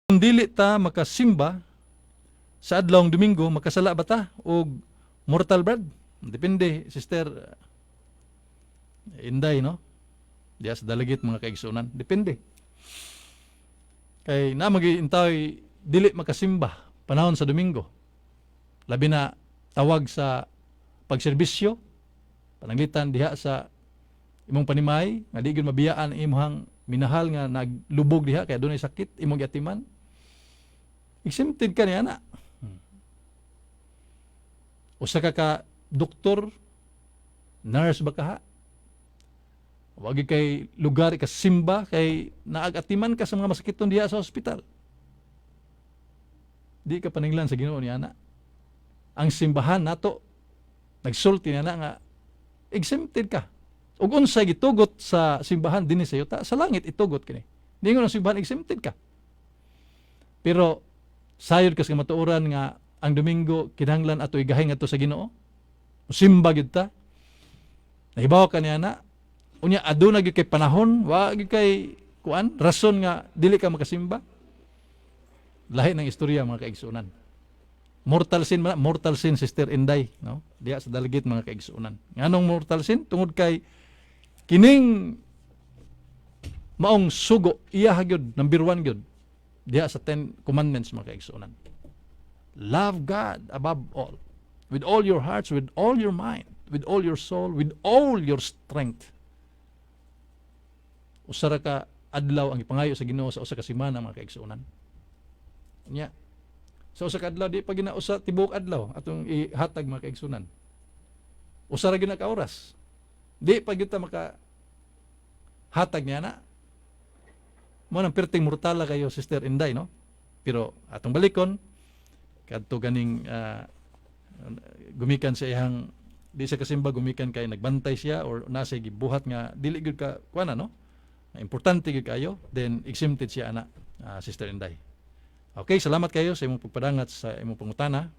Kung dili ta makasimba sa adlawng Domingo, makasala ba ta o mortal bread? Depende, Sister Inday, no? Diya sa dalagit mga kaigsunan. Depende. Kay na mag-iintay dili makasimba panahon sa Domingo. Labi na tawag sa pagserbisyo, pananglitan diha sa imong panimay, nga di gyud mabiyaan ang imong minahal nga naglubog diha kaya dunay sakit imong yatiman. Exempted ka niya na. Usa ka doktor, nurse ba ka? Wagi kay lugar ka simba kay naagatiman ka sa mga masakiton diha sa ospital. Di ka paninglan sa Ginoo niya na. Ang simbahan nato nagsulti niya na nga exempted ka. Ug unsay gitugot sa simbahan dinhi sa yuta, sa langit itugot kini. Di nga simbahan exempted ka. Pero sayod ka sa matuoran nga ang Domingo kinahanglan ato igahay ngadto sa Ginoo. Simba gyud ta. Nahibaw ka niya na unya aduna gyud kay panahon, wa gyud kay kuan rason nga dili ka makasimba. Lahi ng istorya mga kaigsunan. Mortal sin Sister Inday, no? Diya sa dalagit mga kaigsunan. Nganong mortal sin tungod kay kining maong sugo iya gyud number 1 gyud diya sa 10 commandments mga kaigsunan. Love God above all, with all your hearts, with all your mind, with all your soul, with all your strength. Usara ka adlaw ang ipangayo sa Ginoo sa usa ka semana mga kaigsunan. Nya sa usa ka adlaw di pa ginausa tibuok adlaw atong ihatag mga kaigsunan. Usara gyud ka oras. Di pa gyud ta maka hatag niya na. Mo nang perting mortala kayo Sister Inday, no? Pero atong balikon kadto ganing gumikan sa iyang di sa kasimba gumikan kay nagbantay siya or nasa gibuhat nga dili gyud ka kuana, no? Importante gyud kayo, then exempted siya ana Sister Inday. Okay, salamat kayo sa imong pagpadangat sa imong pangutana.